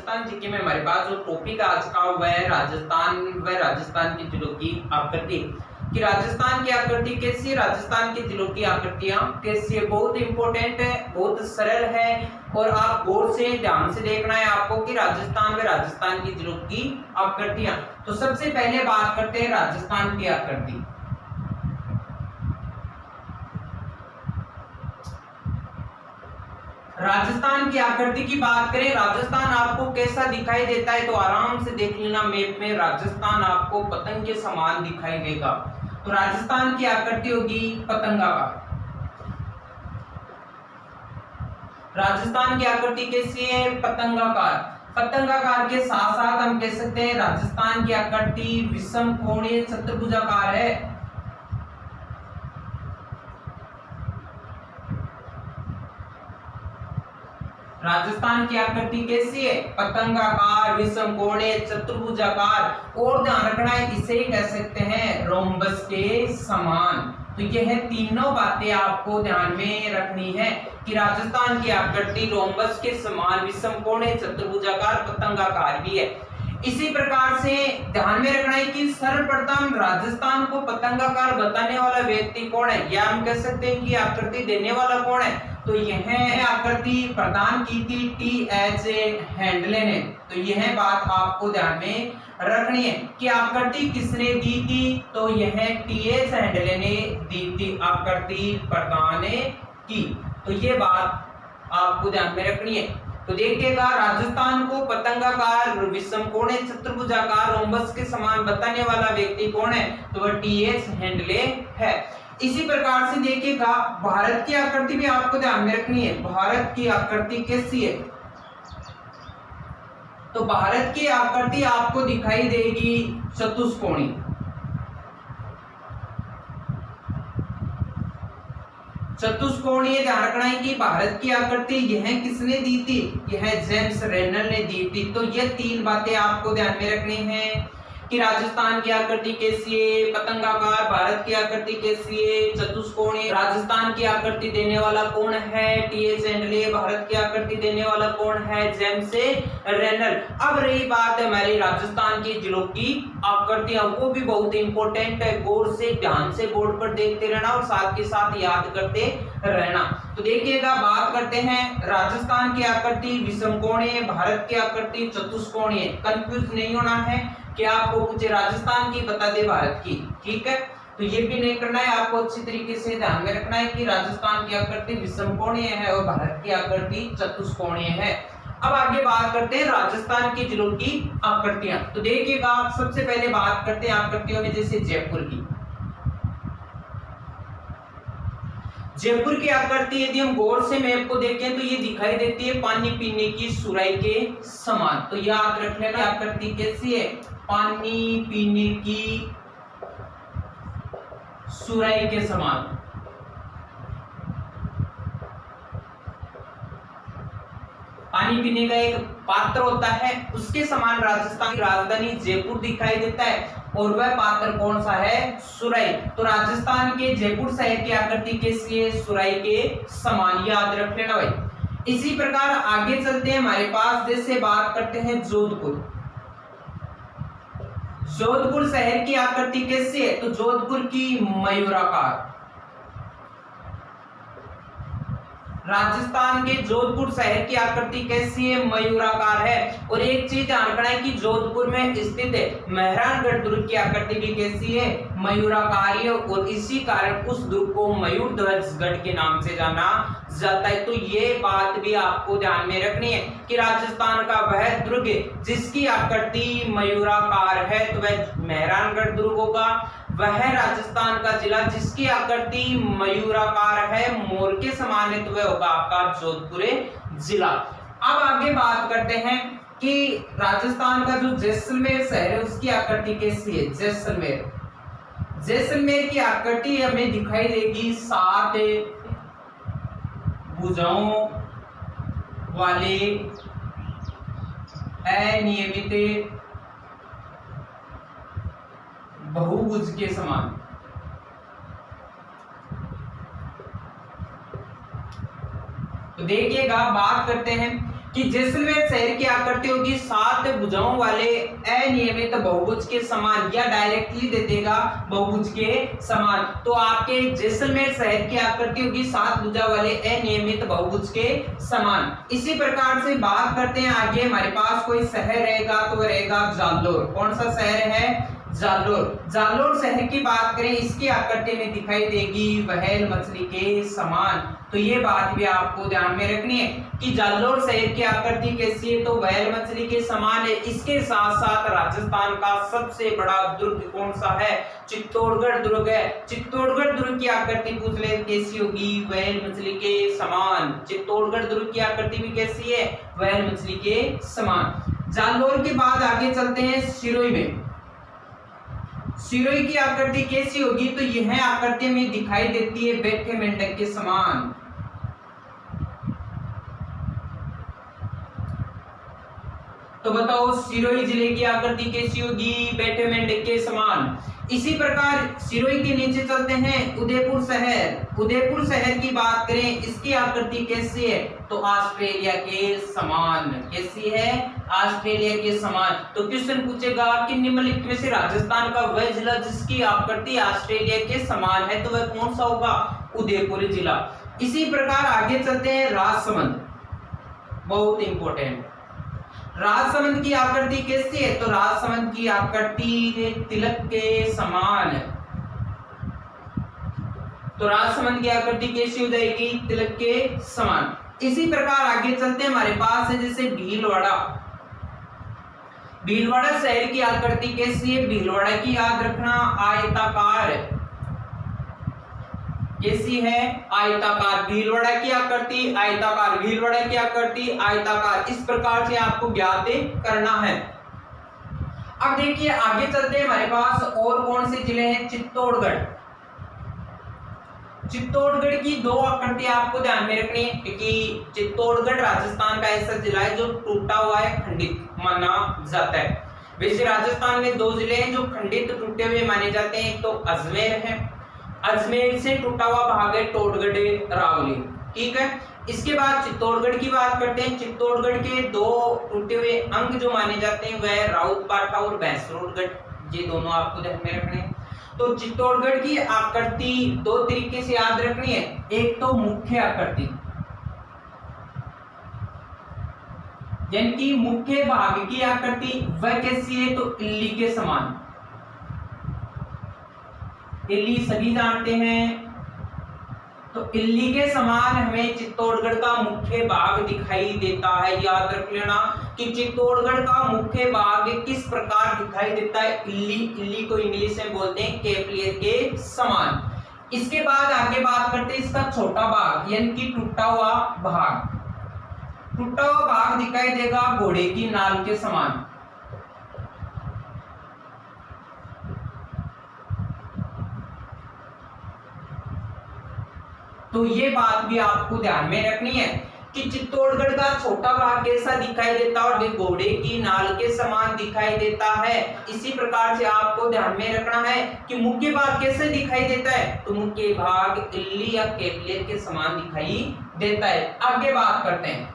Rajasthan GK में हमारे पास जो टॉपिक आज का वह है राजस्थान व राजस्थान के जिलों की आकृति। कि राजस्थान की आकृति कैसी है, राजस्थान के जिलों की आकृतियां कैसी है। बहुत इंपॉर्टेंट है, बहुत सरल है और आप गौर से ध्यान से देखना है आपको कि राजस्थान व राजस्थान के जिलों की आकृतियां। तो सबसे पहले बात करते हैं राजस्थान की आकृति। राजस्थान की आकृति की बात करें, राजस्थान आपको कैसा दिखाई देता है तो आराम से देख लेना मैप में, राजस्थान आपको पतंग के समान दिखाई देगा। तो राजस्थान की आकृति होगी पतंगाकार। राजस्थान की आकृति कैसी है, पतंगाकार। पतंगाकार के साथ साथ हम कह सकते हैं राजस्थान की आकृति विषम कोणीय चतुर्भुजाकार है। राजस्थान की आकृति कैसी है, पतंगाकार, विषम कोणीय चतुर्भुजाकार और ध्यान रखना है इसे कह सकते हैं रोम्बस के समान। तो यह तीनों बातें आपको ध्यान में रखनी है कि राजस्थान की आकृति रोम्बस के समान, विषम कोणीय चतुर्भुजाकार, पतंगाकार भी है। इसी प्रकार से ध्यान में रखना है कि सर्वप्रथम राजस्थान को पतंगाकार बताने वाला व्यक्ति कौन है, या हम कह सकते हैं कि आकृति देने वाला कौन है। तो यह आकृति प्रदान की थी टी.एच. हैंडले ने। तो यह बात आपको ध्यान में रखनी है कि आकृति किसने दी थी, तो यह टी.एच. हैंडले ने दी थी आकृति प्रदान की। तो ये बात आपको ध्यान में रखनी है। तो देखिएगा राजस्थान को पतंगाकार, विषम कोणीय चतुर्भुजाकार, रोम्बस के समान बताने वाला व्यक्ति कौन है, तो वह टी.एच. हैंडले है। इसी प्रकार से देखिएगा भारत की आकृति भी आपको ध्यान में रखनी है। भारत की आकृति कैसी है, तो भारत की आकृति आपको दिखाई देगी चतुष्कोणीय। चतुष्कोणीय ध्यान रखना है कि भारत की आकृति यह किसने दी थी, यह जेम्स रेनल ने दी थी। तो ये तीन बातें आपको ध्यान में रखनी है कि राजस्थान की आकृति कैसी है, पतंगाकार, भारत की आकृति कैसी है, चतुष्कोणीय, राजस्थान की आकृति देने वाला कौन है, टी.एच. हैंडले, भारत की आकृति देने वाला कौन है, जेम्स रेनल। अब रही बात हमारी राजस्थान के जिलों की आकृतियां, वो भी बहुत इंपॉर्टेंट है, गौर से ध्यान से बोर्ड पर देखते रहना और साथ के साथ याद करते रहना। तो देखिएगा बात करते हैं राजस्थान की आकृति विषम कोणीय, भारत की आकृति चतुष्कोणीय। कंफ्यूज नहीं होना है कि आपको कुछ राजस्थान की बता दे भारत की, ठीक है। तो ये भी नहीं करना है, आपको अच्छी तरीके से ध्यान में रखना है कि राजस्थान की आकृति विषम कोणीय है और भारत की आकृति चतुष्कोणीय है। अब आगे बात करते हैं राजस्थान के जिलों की आकृतियां। तो देखिएगा सबसे पहले बात करते हैं आकृतियों में, जैसे जयपुर की। जयपुर की आकृति यदि हम गौर से मैप को देखें तो ये दिखाई देती है पानी पीने की सुराही के समान। तो याद रख लेना आकृति कैसी है, पानी पीने की सुराही के समान। पानी पीने का एक पात्र होता है, उसके समान राजस्थान की राजधानी जयपुर दिखाई देता है और वह पात्र कौन सा है, सुराही। तो राजस्थान के जयपुर शहर की आकृति कैसी है, सुराही के समान, याद रख लेना भाई। इसी प्रकार आगे चलते हैं हमारे पास, जैसे बात करते हैं जोधपुर। जोधपुर शहर की आकृति कैसी है, तो जोधपुर की मयूराकार। राजस्थान के जोधपुर शहर की आकृति कैसी है, मयूराकार है। और एक चीज ध्यान रखना है कि जोधपुर में स्थित है मेहरानगढ़ दुर्ग की आकृति भी कैसी है, मयूराकार है और इसी कारण उस दुर्ग को मयूर ध्वज गढ़ के नाम से जाना जाता है। तो ये बात भी आपको ध्यान में रखनी है कि राजस्थान का वह दुर्ग जिसकी आकृति मयूराकार है तो वह मेहरानगढ़ दुर्ग होगा। वह राजस्थान का जिला जिसकी आकृति मयूराकार है, मोर के समान है, तो वह होगा आपका जोधपुर जिला। अब आगे बात करते हैं कि राजस्थान का जो जैसलमेर शहर है उसकी आकृति कैसी है, जैसलमेर। जैसलमेर की आकृति हमें दिखाई देगी 7 भुजाओं वाले अनियमित बहुभुज के समान। तो देखिएगा बात करते हैं कि जैसलमेर शहर की आकृति होगी 7 भुजाओं वाले अनियमित बहुभुज के समान, या डायरेक्टली दे देगा बहुभुज के समान। तो आपके जैसलमेर शहर की आकृति होगी 7 भुजा वाले अनियमित बहुभुज के समान। इसी प्रकार से बात करते हैं आगे, हमारे पास कोई शहर रहेगा तो रहेगा जालोर। कौन सा शहर है? जालोर। जालोर शहर की बात करें, इसकी आकृति में दिखाई देगी व्हेल मछली के समान। तो ये बात भी आपको ध्यान में रखनी है कि जालोर शहर की आकृति कैसी है? तो व्हेल मछली के समान है। इसके साथ साथ राजस्थान का सबसे बड़ा दुर्ग कौन सा है? चित्तौड़गढ़ दुर्ग है। चित्तौड़गढ़ दुर्ग की आकृति पूछ ले कैसी होगी? व्हेल मछली के समान। चित्तौड़गढ़ दुर्ग की आकृति भी कैसी है? व्हेल मछली के समान। जालोर के बाद आगे चलते हैं सिरोही में। सिरोही की आकृति कैसी होगी? तो यह आकृति में दिखाई देती है बैठे मेंढक के समान। तो बताओ सिरोही जिले की आकृति कैसी होगी? बैठे मेंढक के समान। इसी प्रकार सिरोही के नीचे चलते हैं उदयपुर शहर। उदयपुर शहर की बात करें, इसकी आकृति कैसी है? तो ऑस्ट्रेलिया के समान। कैसी है? ऑस्ट्रेलिया के समान। तो क्वेश्चन पूछेगा कि निम्नलिखित में से राजस्थान का वह जिला जिसकी आकृति ऑस्ट्रेलिया के समान है, तो वह कौन सा होगा? उदयपुर जिला। इसी प्रकार आगे चलते हैं राजसमंद। बहुत इंपॉर्टेंट। राजसमंद की आकृति कैसी है? तो राजसमंद की आकृति तिलक के समान है। तो राजसमंद की आकृति कैसी हो जाएगी? तिलक के समान। इसी प्रकार आगे चलते हैं, हमारे पास है जैसे भीलवाड़ा। भीलवाड़ा शहर की आकृति कैसी है? भीलवाड़ा की याद रखना आयताकार है। कैसी है? आयताकार। भीलवाड़ा की आकृति आयताकार। भीलवाड़ा की आकृति आयताकार। इस प्रकार से आपको ज्ञात करना है। अब देखिए आगे चलते हैं, हमारे पास और कौन से जिले हैं? चित्तौड़गढ़। चित्तौड़गढ़ की 2 आकृति आपको ध्यान में रखनी है, क्योंकि चित्तौड़गढ़ राजस्थान का ऐसा जिला है जो टूटा हुआ है, खंडित माना जाता है। वैसे राजस्थान में 2 जिले हैं जो खंडित टूटे हुए माने जाते हैं। एक तो अजमेर है, अजमेर से टूटा हुआ भाग है टोडगढ़ रावली। ठीक है। इसके बाद चित्तौड़गढ़ की बात करते हैं। चित्तौड़गढ़ के 2 टूटे हुए अंग जो माने जाते हैं वह राउतपाटा और भैंसरोडगढ़। ये दोनों आपको ध्यान में रखने हैं। तो चित्तौड़गढ़ की आकृति 2 तरीके से याद रखनी है। एक तो मुख्य आकृति, यानी कि मुख्य भाग की आकृति वह कैसी है? तो इल्ली के समान। इल्ली सभी जानते हैं। तो इल्ली के समान हमें चित्तौड़गढ़ का मुख्य भाग दिखाई देता है। याद रख लेना कि चित्तौड़गढ़ का मुख्य भाग किस प्रकार दिखाई देता है? इल्ली। इल्ली को इंग्लिश में बोलते हैं केवलियर के समान। इसके बाद आगे बात करते हैं इसका छोटा भाग, यानी कि टूटा हुआ भाग। टूटा हुआ भाग दिखाई देगा घोड़े की नाल के समान। तो ये बात भी आपको ध्यान में रखनी है कि चित्तौड़गढ़ का छोटा भाग कैसा दिखाई देता है और घोड़े की नाल के समान दिखाई देता है। इसी प्रकार से आपको ध्यान में रखना है कि मुख्य भाग कैसे दिखाई देता है? तो मुख्य भाग इल्ली या केवलियर के समान दिखाई देता है। आगे बात करते हैं।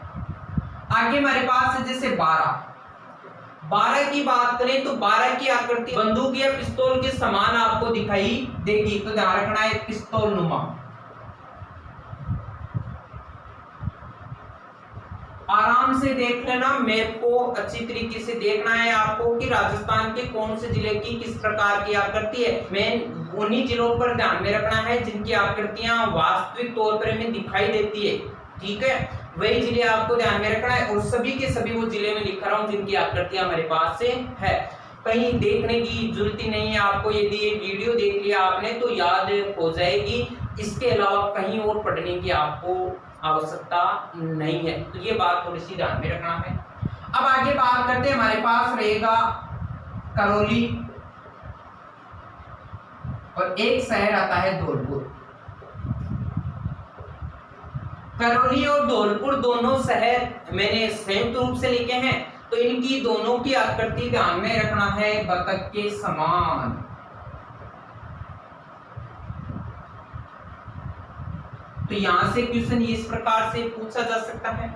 आगे हमारे पास है जैसे 12 की बात करें तो 12 की आकृति बंदूक या पिस्तौल के समान आपको दिखाई देगी। तो ध्यान रखना है पिस्तौल नुमा। आराम से देख लेना, मैप को अच्छी तरीके से देखना है आपको कि राजस्थान के कौन से जिले की किस प्रकार की आकृति है। मेन उन्हीं जिलों पर ध्यान में रखना है जिनकी आकृतियां वास्तविक तौर पर हमें दिखाई देती है। ठीक है, वही जिले आपको ध्यान में रखना है और सभी के सभी वो जिले में लिख रहा हूं जिनकी आकृतियां हमारे पास से है। कहीं देखने की जरूरत ही नहीं है आपको। यदि ये वीडियो देख लिया आपने तो याद हो जाएगी। इसके अलावा कहीं और पढ़ने की आपको आवश्यकता नहीं है। तो ये बात थोड़ी सी ध्यान में रखना है। अब आगे बात करते हैं, हमारे पास रहेगा करौली और एक शहर आता है धौलपुर। करौली और धौलपुर दोनों शहर मैंने संयुक्त रूप से लिखे हैं। तो इनकी दोनों की आकृति ध्यान में रखना है बतख के समान। तो यहां से क्वेश्चन इस प्रकार से पूछा जा सकता है।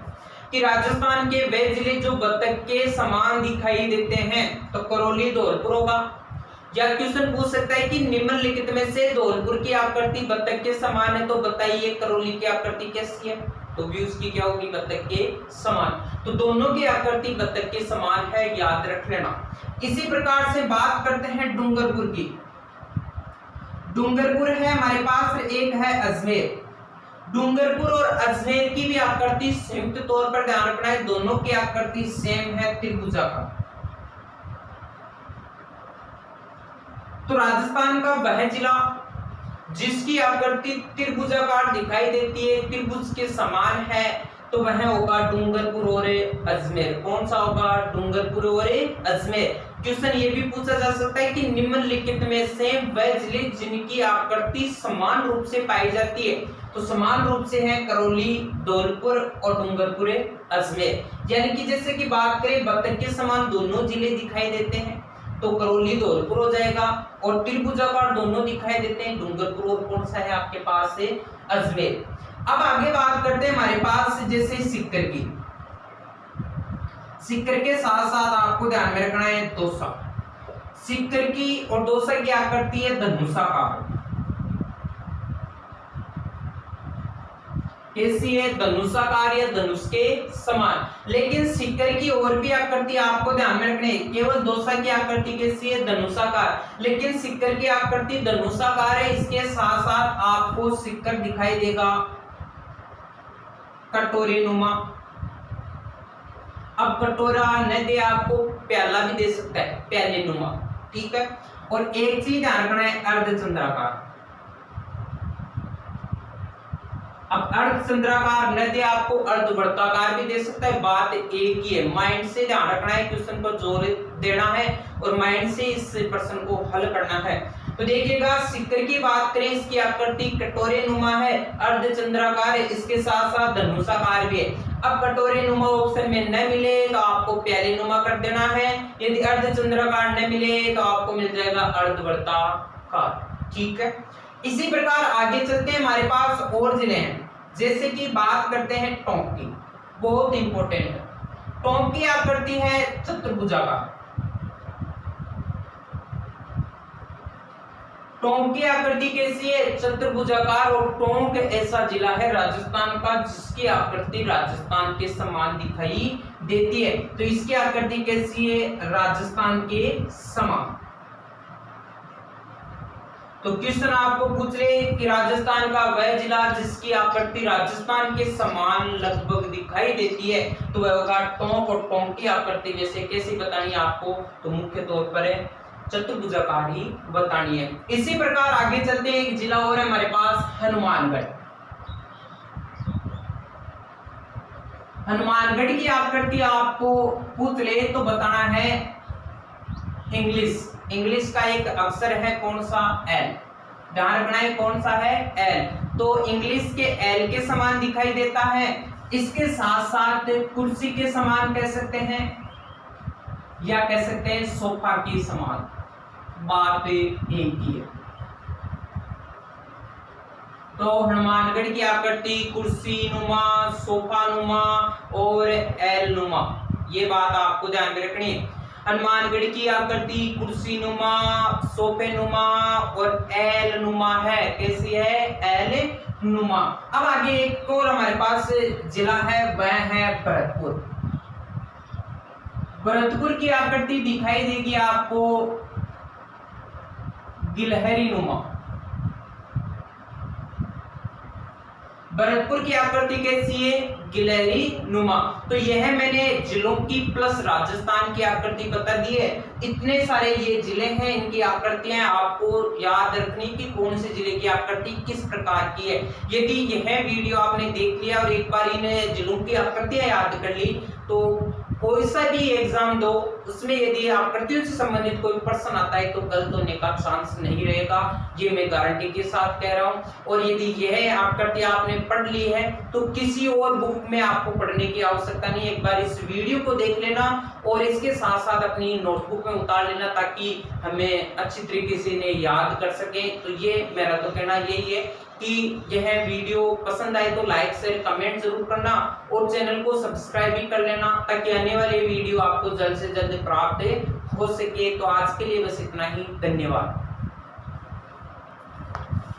कि राजस्थान के वे जिले जो बतख के समान दिखाई देते हैं, तो करौली धौलपुर होगा। या क्वेश्चन पूछ सकता है कि निम्नलिखित में से धौलपुर की आकृति बतख के समान है, तो बताइए करौली की आकृति कैसी है, तो भी उसकी क्या होगी, बतख के समान। तो दोनों की आकृति बतख के समान है, याद रख लेना। इसी प्रकार से बात करते हैं डूंगरपुर की। डूंगरपुर है हमारे पास, एक है अजमेर। डूंगरपुर और अजमेर की भी आकृति संयुक्त तौर पर ध्यान रखना है, दोनों की आकृति सेम है, त्रिभुजाकार। तो राजस्थान का वह जिला जिसकी आकृति त्रिभुजाकार दिखाई देती है, त्रिभुज के समान है, तो वह होगा डूंगरपुर और अजमेर। कौन सा होगा, डूंगरपुर और अजमेर। क्वेश्चन ये भी पूछा जा सकता है कि निम्नलिखित में से वह जिले जिनकी आकृति समान रूप से पाई जाती है, तो समान रूप से है करौली, धौलपुर और डूंगरपुर अजमेर। यानी कि जैसे कि बात करें बतख के समान दोनों जिले दिखाई देते हैं, तो करौली धौलपुर हो जाएगा, और त्रिभुजाकार दोनों दिखाई देते हैं, डूंगरपुर और कौन सा है आपके पास से अजमेर। अब आगे बात करते हैं हमारे पास जैसे सिक्कर की। सिक्कर के साथ साथ आपको ध्यान में रखना है दौसा। सिक्कर की और दौसा की आकृति है धनुषाकार। कैसी है, धनुषाकार या धनुष के समान। लेकिन सिक्कर की और भी आकृति आपको ध्यान में रखनी है, केवल दौसा की आकृति कैसी है, धनुषाकार। लेकिन सिक्कर की आकृति धनुषाकार है, इसके साथ साथ आपको सिक्कर दिखाई देगा कटोरी नुमा। अब कटोरा न दे आपको, प्याला भी दे सकता है, प्याले नुमा, ठीक है। और एक चीज ध्यान रखना है, अर्धचंद्राकार। अब अर्धचंद्राकार न दे आपको, अर्धवृत्ताकार भी दे सकता है, बात एक ही है। माइंड से ध्यान रखना है, क्वेश्चन पर जोर देना है और माइंड से इस प्रश्न को हल करना है। तो देखिएगा सिक्कर की बात करें, इसकी आकृति कटोरे नुमा है, अर्धचंद्राकार है, इसके साथ साथ धनुषाकार भी है। अब कटोरे नुमा ऑप्शन में न मिले तो आपको प्याले नुमा कर देना है, यदि अर्धचंद्राकार न मिले तो आपको मिल जाएगा अर्धवृत्ताकार, ठीक है। इसी प्रकार आगे चलते हैं, हमारे पास और जिले हैं, जैसे कि बात करते हैं टोंक की, बहुत इंपॉर्टेंट है। टोंक की आकृति है चतुर्भुजाकार। टोंक की आकृति कैसी है, चतुर्भुजाकार। और टोंक ऐसा जिला है राजस्थान का जिसकी आकृति राजस्थान के समान दिखाई देती है, तो इसकी आकृति कैसी है, राजस्थान के समान। तो क्वेश्चन आपको पूछ रहे कि राजस्थान का वह जिला जिसकी आकृति राजस्थान के समान लगभग दिखाई देती है, तो वह होगा टोंक। और टोंक की आकृति वैसे कैसी बतानी है आपको, तो मुख्य तौर पर चतुर्भुजाकार ही बतानी है। इसी प्रकार आगे चलते हैं, एक जिला और है हमारे पास हनुमानगढ़। हनुमानगढ़ की आकृति आपको पूछ ले तो बताना है इंग्लिश। इंग्लिश का एक अक्षर है कौन सा, एल। ध्यान रखना है कौन सा है, एल। तो इंग्लिश के एल के समान दिखाई देता है, इसके साथ साथ कुर्सी के समान कह सकते हैं, या कह सकते हैं सोफा के समान, बात एक ही है। तो हनुमानगढ़ की आकृति कुर्सी नुमा, सोफा नुमा और एल नुमा, ये बात आपको ध्यान में रखनी है। हनुमानगढ़ की आकृति कुर्सी नुमा, सोफे नुमा और एल नुमा है, कैसी है, एल नुमा। अब आगे एक और हमारे पास जिला है, वह है भरतपुर। भरतपुर की आकृति दिखाई देगी आपको गिलहरी नुमा। भरतपुर की आकृति कैसी है, गिलहरी नुमा। तो यह मैंने जिलों की प्लस राजस्थान की आकृति बता दी है। इतने सारे ये जिले हैं, इनकी आकृतियां आपको याद रखनी कि कौन से जिले की आकृति किस प्रकार की है। यदि यह वीडियो आपने देख लिया और एक बार इन जिलों की आकृतियां याद कर ली, तो कोई सा भी एग्जाम दो, उसमें यदि आकृतियों से संबंधित कोई प्रश्न आता है तो गलत होने का चांस नहीं रहेगा, ये मैं गारंटी के साथ कह रहा हूँ। और यदि यह आकृति आपने पढ़ ली है तो किसी और बुक में आपको पढ़ने की आवश्यकता नहीं, एक बार इस वीडियो को देख लेना और इसके साथ साथ अपनी नोटबुक में उतार लेना ताकि हमें अच्छी तरीके से इन्हें याद कर सके। तो ये मेरा तो कहना यही है कि यह वीडियो पसंद आए तो लाइक शेयर कमेंट जरूर करना और चैनल को सब्सक्राइब भी कर लेना ताकि आने वाले वीडियो आपको जल्द से जल्द प्राप्त हो सके। तो आज के लिए बस इतना ही, धन्यवाद।